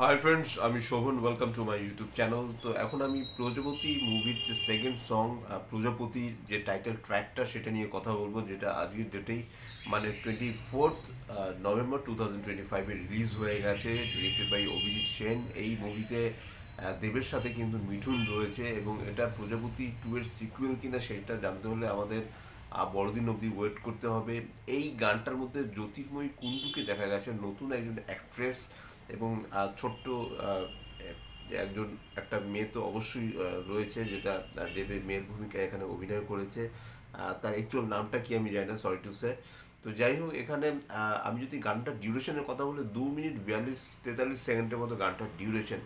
High friends, আমি Shovan. Welcome to my YouTube channel. তো এখন আমি প্রজাপতি মুভির যে সেকেন্ড সং প্রজাপতির যে টাইটেল ট্র্যাকটা সেটা নিয়ে কথা বলবো, যেটা আজকের ডেটেই মানে 24 নভেম্বর 2025-এ রিলিজ হয়ে গেছে। Directed by Abhijit Sen. এই মুভিতে দেবের সাথে কিন্তু মিঠুন রয়েছে এবং এটা প্রজাপতি 2-এর সিকুয়েল কিনা সেটা জানতে হলে আমাদের বড়দিন অবধি ওয়েট করতে হবে। এই গানটার মধ্যে জ্যোতির্ময়ী কুণ্ডুকে দেখা গেছে নতুন একজন অ্যাক্ট্রেস এবং ছোট্ট আহ, একজন একটা মেয়ে তো অবশ্যই রয়েছে, যেটা দেবের মেয়ের ভূমিকায় এখানে অভিনয় করেছে। তার অ্যাকচুয়াল নামটা কি আমি জানি না, সরি টু সে। তো যাই হোক, এখানে আমি যদি গানটার ডিউরেশনের কথা বলি, 2 মিনিট 42-43 সেকেন্ডের মতো গানটার ডিউরেশন।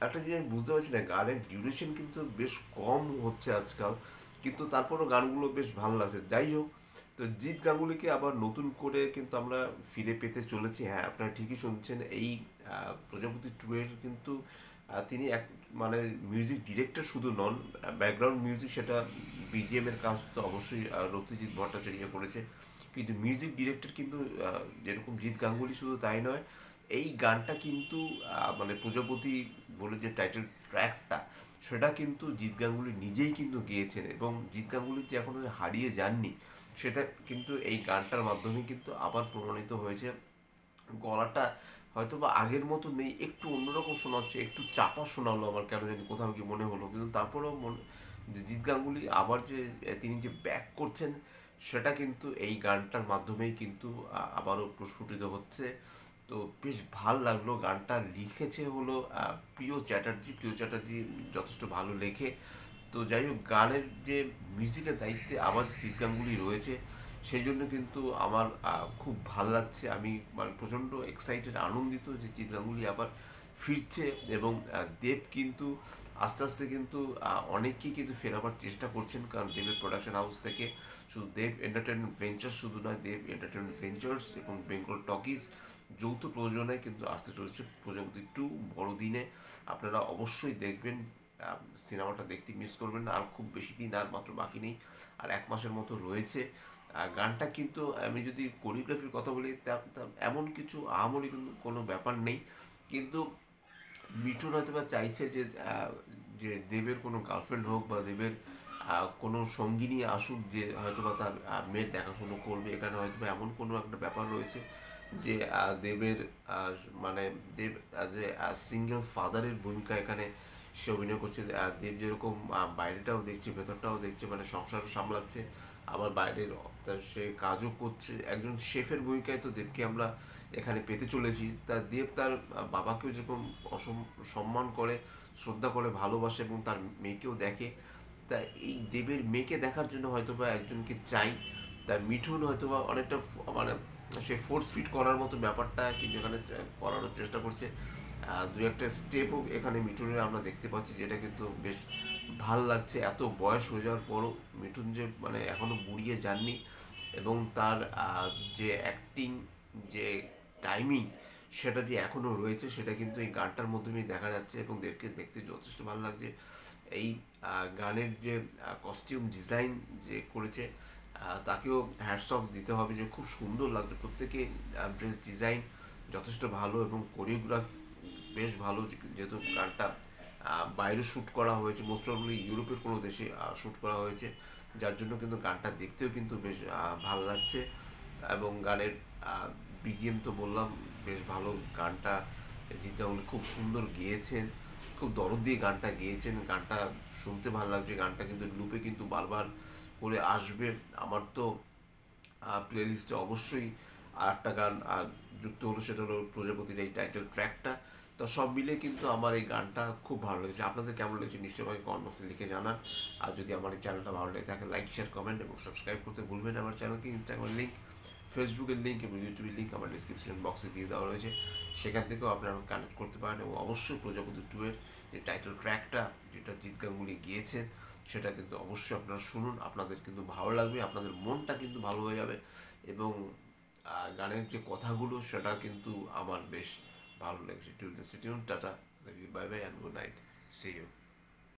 একটা জিনিস আমি বুঝতে পারছি না, গানের ডিউরেশন কিন্তু বেশ কম হচ্ছে আজকাল, কিন্তু তারপরও গানগুলো বেশ ভালো লাগছে। যাই হোক, তো জিৎ গাঙ্গুলিকে আবার নতুন করে কিন্তু আমরা ফিরে পেতে চলেছি। হ্যাঁ, আপনারা ঠিকই শুনছেন। এই প্রজাপতি 2-এর কিন্তু তিনি এক মানে মিউজিক ডিরেক্টর শুধু নন, ব্যাকগ্রাউন্ড মিউজিক সেটা বিজিএম এর কাজ তো অবশ্যই রক্তিজিৎ ভট্টাচার্য করেছে, কিন্তু মিউজিক ডিরেক্টর কিন্তু যেরকম জিৎ গাঙ্গুলি, শুধু তাই নয়, এই গানটা কিন্তু মানে প্রজাপতি বলে যে টাইটেল ট্র্যাকটা, সেটা কিন্তু জিৎ গাঙ্গুলি নিজেই কিন্তু গেয়েছেন এবং জিৎ গাঙ্গুলি যে এখনো হারিয়ে যাননি সেটা কিন্তু এই গানটার মাধ্যমে কিন্তু আবার প্রমাণিত হয়েছে। গলাটা হয়তো বা আগের মতো নেই, একটু অন্যরকম শোনাচ্ছে, একটু চাপা শোনালো আমার কেন জানি, কোথাও কি মনে হলো, কিন্তু তারপরেও যে জিৎ গাঙ্গুলি আবার যে তিনি যে ব্যাক করছেন সেটা কিন্তু এই গানটার মাধ্যমেই কিন্তু আবারও প্রস্ফুটিত হচ্ছে। তো বেশ ভাল লাগলো। গানটা লিখেছে হলো প্রিয় চ্যাটার্জি যথেষ্ট ভালো লেখে। তো যাই হোক, গানের যে মিউজিকের দায়িত্বে আবার জিৎ গাঙ্গুলি রয়েছে, সেই জন্য কিন্তু আমার খুব ভাল লাগছে। আমি মানে প্রচণ্ড এক্সাইটেড, আনন্দিত যে জিৎ গাঙ্গুলি আবার ফিরছে এবং দেব কিন্তু আস্তে আস্তে কিন্তু অনেকেই কিন্তু ফেরাবার চেষ্টা করছেন, কারণ দেবের প্রোডাকশন হাউস থেকে শুধু দেব এন্টারটেনমেন্ট ভেঞ্চার্স শুধু নয়, দেব এন্টারটেনমেন্ট ভেঞ্চার্স এবং বেঙ্গল টকিজ যৌথ প্রযোজনায় কিন্তু আসতে চলেছে প্রজাপতি 2 বড়দিনে। আপনারা অবশ্যই দেখবেন, সিনেমাটা দেখতে মিস করবেন না। আর খুব বেশি দিন আর মাত্র বাকি নেই, আর 1 মাসের মতো রয়েছে। গানটা কিন্তু আমি যদি কোরিওগ্রাফির কথা বলি, এমন কিছু আহামরি কিন্তু কোনো ব্যাপার নেই, কিন্তু মিঠুন হয়তো বা চাইছে যে যে দেবের কোনো গার্লফ্রেন্ড হোক বা দেবের কোনো সঙ্গিনী আসুক, যে হয়তো বা তার মেয়ের দেখাশুনো করবে। এখানে হয়তো বা এমন কোনো একটা ব্যাপার রয়েছে যে দেবের আহ, মানে দেব অ্যাজ এ সিঙ্গেল ফাদারের ভূমিকা এখানে সে অভিনয় করছে। দেব যেরকম বাইরেটাও দেখছে, ভেতরটাও দেখছে, মানে সংসারও সামলাচ্ছে, আবার বাইরের সে কাজও করছে। একজন শেফের ভূমিকায় তো দেবকে আমরা এখানে পেতে চলেছি। তার দেব তার বাবাকেও যেরকম সম্মান করে, শ্রদ্ধা করে, ভালোবাসে এবং তার মেয়েকেও দেখে। তা এই দেবের মেয়েকে দেখার জন্য হয়তো বা একজনকে চাই। তার মিঠুন হয়তো বা অনেকটা মানে সে ফোর্স ফিট করার মতো ব্যাপারটা কিন্তু এখানে করানোর চেষ্টা করছে। দু একটা স্টেপও এখানে মিঠুনের আমরা দেখতে পাচ্ছি, যেটা কিন্তু বেশ ভাল লাগছে। এত বয়স হয়ে যাওয়ার পরও মিঠুন যে মানে এখনো বুড়িয়ে যাননি, এবং তার যে অ্যাক্টিং, যে টাইমিং, সেটা যে এখনও রয়েছে, সেটা কিন্তু এই গানটার মাধ্যমেই দেখা যাচ্ছে এবং দেবকে দেখতে যথেষ্ট ভালো লাগছে। এই গানের যে কস্টিউম ডিজাইন যে করেছে, তাকেও হ্যাটস অফ দিতে হবে, যে খুব সুন্দর লাগছে প্রত্যেকে। ড্রেস ডিজাইন যথেষ্ট ভালো এবং কোরিওগ্রাফ বেশ ভালো, যেহেতু গানটা বাইরে শ্যুট করা হয়েছে, মোস্ট প্রবলি ইউরোপের কোনো দেশে শ্যুট করা হয়েছে, যার জন্য কিন্তু গানটা দেখতেও কিন্তু বেশ ভালো লাগছে। এবং গানের বিজিএম তো বললাম বেশ ভালো। গানটা জিৎ গাঙ্গুলি খুব সুন্দর গেয়েছেন, খুব দরদ দিয়ে গানটা গেয়েছেন। গানটা শুনতে ভালো লাগছে। গানটা কিন্তু লুপে কিন্তু বারবার করে আসবে। আমার তো প্লে লিস্টে অবশ্যই আর একটা গান যুক্ত হলো, সেটা হলো প্রজাপতির এই টাইটেল ট্র্যাকটা। তো সব মিলে কিন্তু আমার এই গানটা খুব ভালো লেগেছে। আপনাদের কেমন লেগেছে নিশ্চয়ই আমাকে কমেন্ট বক্সে লিখে জানান। আর যদি আমার এই চ্যানেলটা ভালো লেগে থাকে, লাইক, শেয়ার, কমেন্ট এবং সাবস্ক্রাইব করতে ভুলবেন না আমার চ্যানেলকে। ইনস্টাগ্রামের লিঙ্ক, ফেসবুকের লিঙ্ক এবং ইউটিউবের লিঙ্ক আমার ডিসক্রিপশন বক্সে দিয়ে দেওয়া রয়েছে, সেখান থেকেও আপনারা কানেক্ট করতে পারেন। এবং অবশ্যই প্রজাপতি 2-এর যে টাইটেল ট্র্যাকটা, যেটা জিৎ গাঙ্গুলি গিয়েছেন, সেটা কিন্তু অবশ্যই আপনারা শুনুন। আপনাদের কিন্তু ভালো লাগবে, আপনাদের মনটা কিন্তু ভালো হয়ে যাবে। এবং গানের যে কথাগুলো সেটা কিন্তু আমার বেশ ভালো লেগেছে। টিল দ্য সিটিউন, tata, bye bye and good night, see you.